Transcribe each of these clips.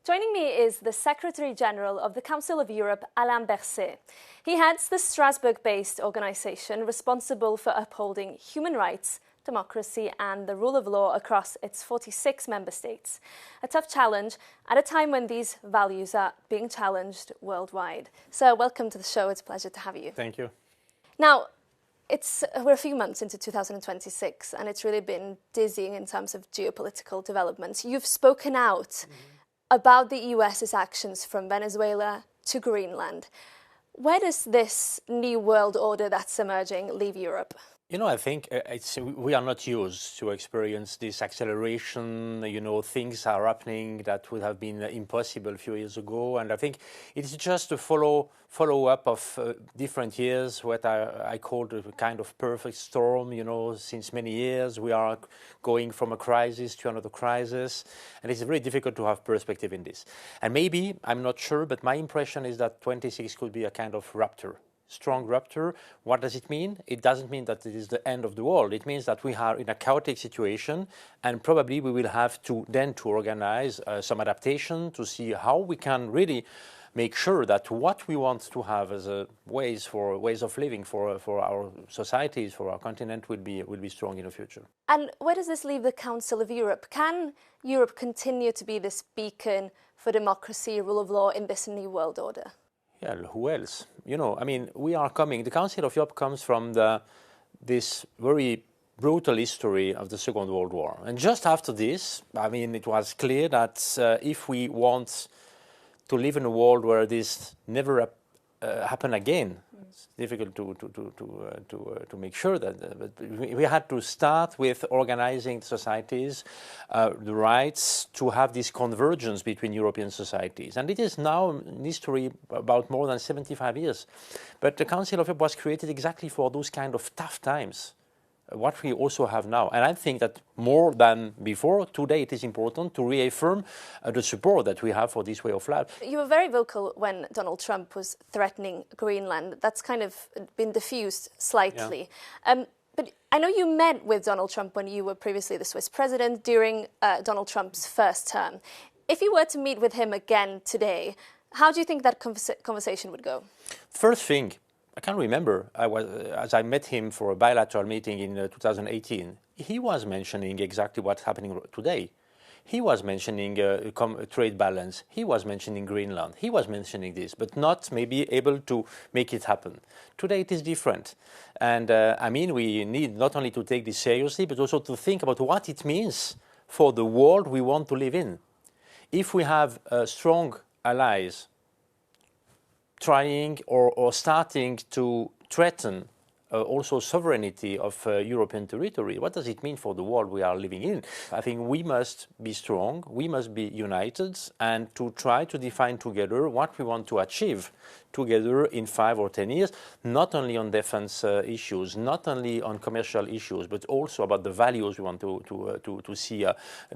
Joining me is the Secretary General of the Council of Europe, Alain Berset. He heads the Strasbourg-based organisation responsible for upholding human rights, democracy and the rule of law across its 46 member states. A tough challenge at a time when these values are being challenged worldwide. So welcome to the show. It's a pleasure to have you. Thank you. Now, we're a few months into 2026 and it's really been dizzying in terms of geopolitical developments. You've spoken out about the US's actions from Venezuela to Greenland. Where does this new world order that's emerging leave Europe? You know, I think we are not used to experience this acceleration. You know, things are happening that would have been impossible a few years ago. And I think it's just a follow-up of different years, what I called a kind of perfect storm. You know, since many years, we are going from a crisis to another crisis. And it's very difficult to have perspective in this. And maybe, I'm not sure, but my impression is that 26 could be a kind of rupture. Strong rupture. What does it mean? It doesn't mean that it is the end of the world. It means that we are in a chaotic situation and probably we will have to organize some adaptation to see how we can really make sure that what we want to have as ways of living for our societies, for our continent will be strong in the future. And where does this leave the Council of Europe? Can Europe continue to be this beacon for democracy, rule of law in this new world order? Yeah, who else? You know, I mean, the Council of Europe comes from this very brutal history of the Second World War. And just after this, I mean, it was clear that if we want to live in a world where this never happen again, it's difficult to make sure that. But we had to start with organizing societies, the rights to have this convergence between European societies. And it is now in history about more than 75 years. But the Council of Europe was created exactly for those kind of tough times, what we also have now. And I think that more than before, today it is important to reaffirm the support that we have for this way of life. You were very vocal when Donald Trump was threatening Greenland. That's kind of been diffused slightly. Yeah. But I know you met with Donald Trump when you were previously the Swiss president during Donald Trump's first term. If you were to meet with him again today, how do you think that conversation would go? First thing, I can't remember, as I met him for a bilateral meeting in 2018, he was mentioning exactly what's happening today. He was mentioning trade balance. He was mentioning Greenland. He was mentioning this, but not maybe able to make it happen. Today it is different. And I mean, we need not only to take this seriously, but also to think about what it means for the world we want to live in. If we have strong allies trying or starting to threaten also sovereignty of European territory, what does it mean for the world we are living in? I think we must be strong, we must be united and to try to define together what we want to achieve together in 5 or 10 years, not only on defense issues, not only on commercial issues, but also about the values we want to see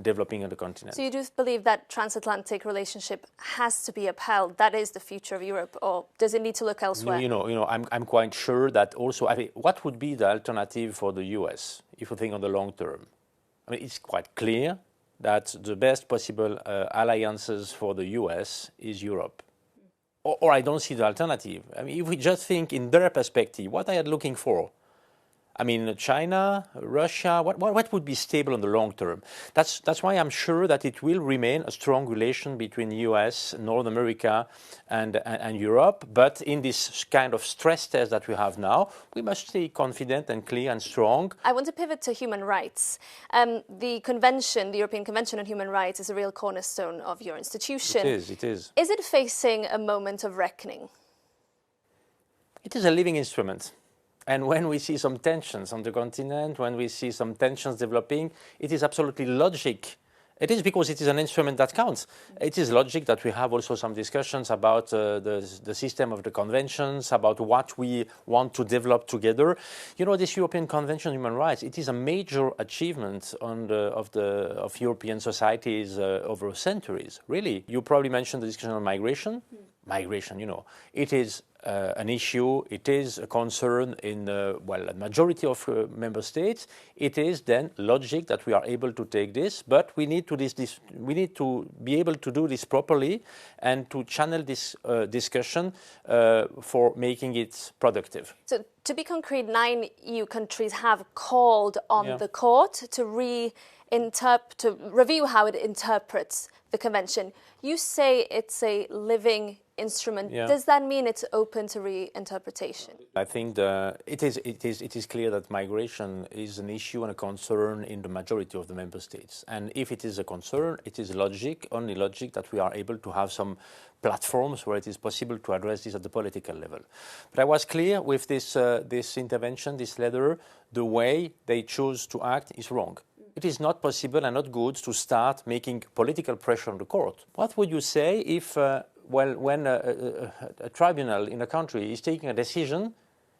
developing on the continent. So you do believe that transatlantic relationship has to be upheld? That is the future of Europe, or does it need to look elsewhere? You know, I'm quite sure that also, I think, what would be the alternative for the US if you think on the long term? I mean, it's quite clear that the best possible alliances for the US is Europe. Or I don't see the alternative. I mean, if we just think in their perspective, what are you looking for? I mean, China, Russia, what would be stable in the long term? That's why I'm sure that it will remain a strong relation between US, North America and Europe. But in this kind of stress test that we have now, we must stay confident and clear and strong. I want to pivot to human rights. The convention, the European Convention on Human Rights, is a real cornerstone of your institution. It is. Is it facing a moment of reckoning? It is a living instrument. And when we see some tensions on the continent, when we see some tensions developing, it is absolutely logic. It is because it is an instrument that counts. It is logic that we have also some discussions about the system of the conventions, about what we want to develop together. You know, this European Convention on Human Rights, it is a major achievement of European societies over centuries. Really, you probably mentioned the discussion on migration. migration, it is an issue, it is a concern in, a majority of member states. It is then logic that we are able to take this, but we need to be able to do this properly and to channel this discussion for making it productive. So to be concrete, 9 EU countries have called on the court to review how it interprets the convention. You say it's a living instrument. Yeah. Does that mean it's open to reinterpretation? I think it is clear that migration is an issue and a concern in the majority of the member states. And if it is a concern, it is only logic that we are able to have some platforms where it is possible to address this at the political level. But I was clear with this intervention, this letter, the way they choose to act is wrong. It is not possible and not good to start making political pressure on the court. What would you say if when a tribunal in a country is taking a decision,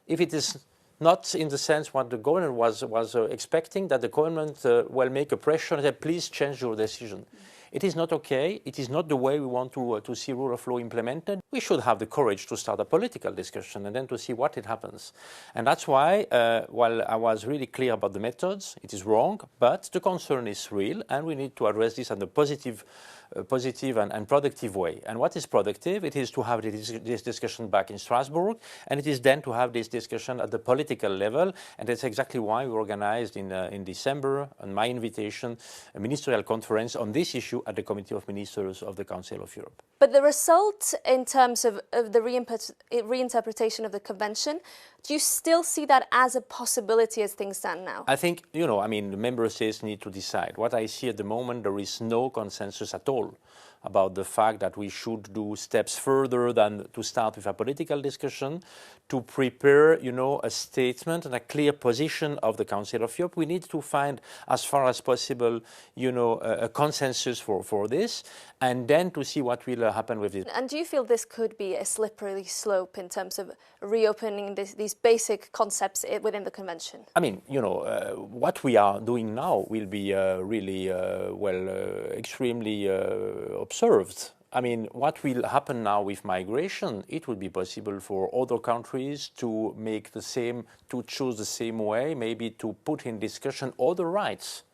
if it is not in the sense what the government was expecting, that the government will make a pressure and say, please change your decision. It is not okay. It is not the way we want to see rule of law implemented. We should have the courage to start a political discussion and then to see what it happens. And that's why, while I was really clear about the methods, it is wrong, but the concern is real, and we need to address this in a positive and productive way. And what is productive? It is to have this discussion back in Strasbourg, and it is then to have this discussion at the political level, and that's exactly why we organized in December, on my invitation, a ministerial conference on this issue at the Committee of Ministers of the Council of Europe. But the result in terms of the reinterpretation of the convention, do you still see that as a possibility as things stand now? I think, the member states need to decide. What I see at the moment, there is no consensus at all about the fact that we should do steps further than to start with a political discussion, to prepare, a statement and a clear position of the Council of Europe. We need to find, as far as possible, a consensus for this, and then to see what will happen with it. And do you feel this could be a slippery slope in terms of reopening these basic concepts within the Convention? What we are doing now will be really, extremely observed. What will happen now with migration, it would be possible for other countries to choose the same way, maybe to put in discussion other rights.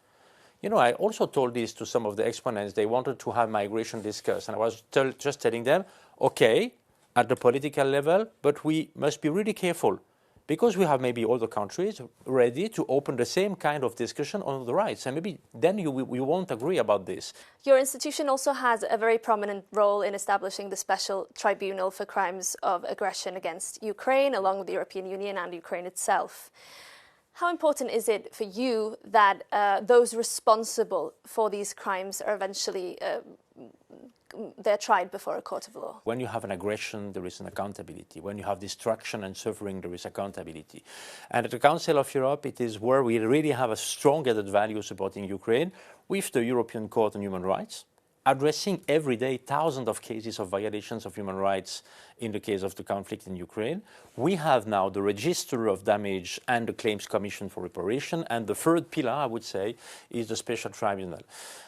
I also told this to some of the exponents. They wanted to have migration discussed, and I was just telling them, okay, at the political level, but we must be really careful, because we have maybe other countries ready to open the same kind of discussion on the rights, and maybe then we won't agree about this. Your institution also has a very prominent role in establishing the Special Tribunal for Crimes of Aggression against Ukraine, along with the European Union and Ukraine itself. How important is it for you that those responsible for these crimes are eventually they're tried before a court of law? When you have an aggression, there is an accountability. When you have destruction and suffering, there is accountability. And at the Council of Europe, it is where we really have a strong added value supporting Ukraine with the European Court on Human Rights, addressing every day thousands of cases of violations of human rights in the case of the conflict in Ukraine. We have now the register of damage and the claims commission for reparation, and the third pillar, I would say, is the special tribunal.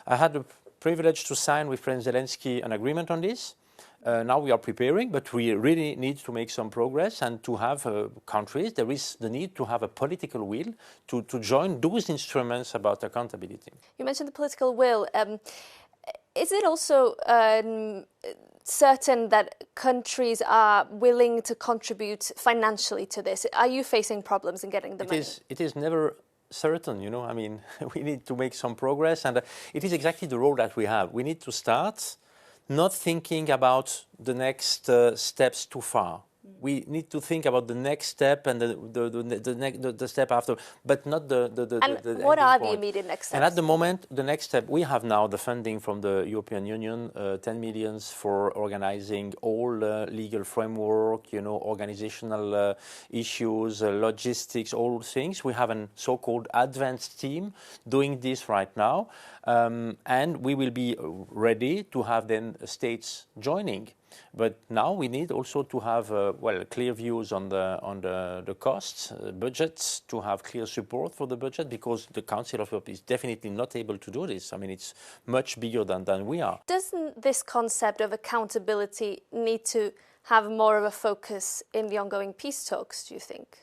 I had the privilege to sign with President Zelensky an agreement on this. Now we are preparing, but we really need to make some progress and to have countries. There is the need to have a political will to join those instruments about accountability. You mentioned the political will. Is it also certain that countries are willing to contribute financially to this? Are you facing problems in getting the money? It is never certain, we need to make some progress, and it is exactly the role that we have. We need to start not thinking about the next steps too far. We need to think about the next step and the step after, but not the And what are the immediate next steps? And at the moment, the next step, we have now the funding from the European Union, 10 million for organizing all legal framework, organizational issues, logistics, all things. We have a so-called advanced team doing this right now, and we will be ready to have then states joining. But now we need also to have clear views on the costs, budgets, to have clear support for the budget, because the Council of Europe is definitely not able to do this. I mean, it's much bigger than we are. Doesn't this concept of accountability need to have more of a focus in the ongoing peace talks, do you think?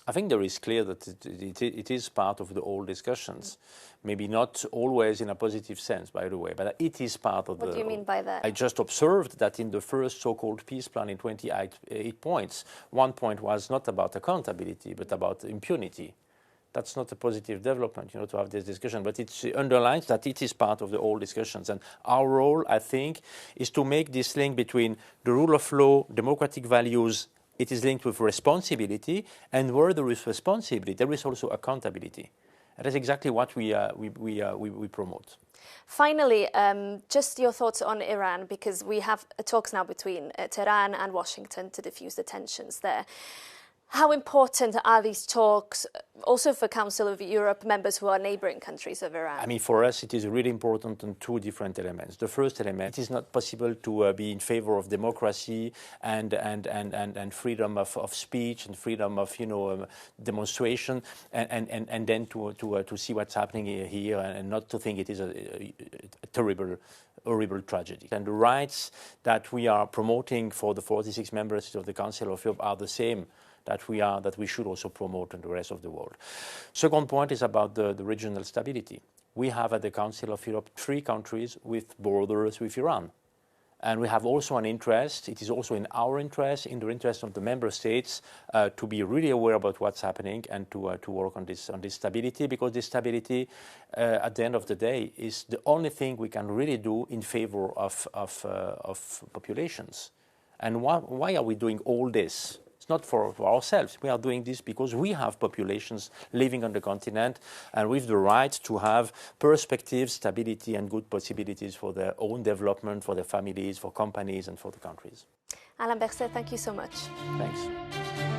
I think there is clear that it is part of the whole discussions. Maybe not always in a positive sense, by the way, but it is part of What do you mean by that? I just observed that in the first so-called peace plan in 28 points, one point was not about accountability, but about impunity. That's not a positive development, to have this discussion, but it underlines that it is part of the whole discussions. And our role, I think, is to make this link between the rule of law, democratic values. It is linked with responsibility, and where there is responsibility, there is also accountability. And that's exactly what we promote. Finally, just your thoughts on Iran, because we have talks now between Tehran and Washington to diffuse the tensions there. How important are these talks also for Council of Europe members who are neighbouring countries of Iran? I mean, for us, it is really important on two different elements. The first element, it is not possible to be in favour of democracy and freedom of speech and freedom of demonstration, and then to see what's happening here and not to think it is a terrible, horrible tragedy. And the rights that we are promoting for the 46 members of the Council of Europe are the same that we should also promote in the rest of the world. Second point is about the regional stability. We have at the Council of Europe 3 countries with borders with Iran. And we have also an interest, it is also in our interest, in the interest of the member states, to be really aware about what's happening and to work on this stability, because this stability, at the end of the day, is the only thing we can really do in favor of populations. And why are we doing all this? Not for ourselves. We are doing this because we have populations living on the continent and with the right to have perspective, stability and good possibilities for their own development, for their families, for companies and for the countries. Alain Berset, thank you so much. Thanks.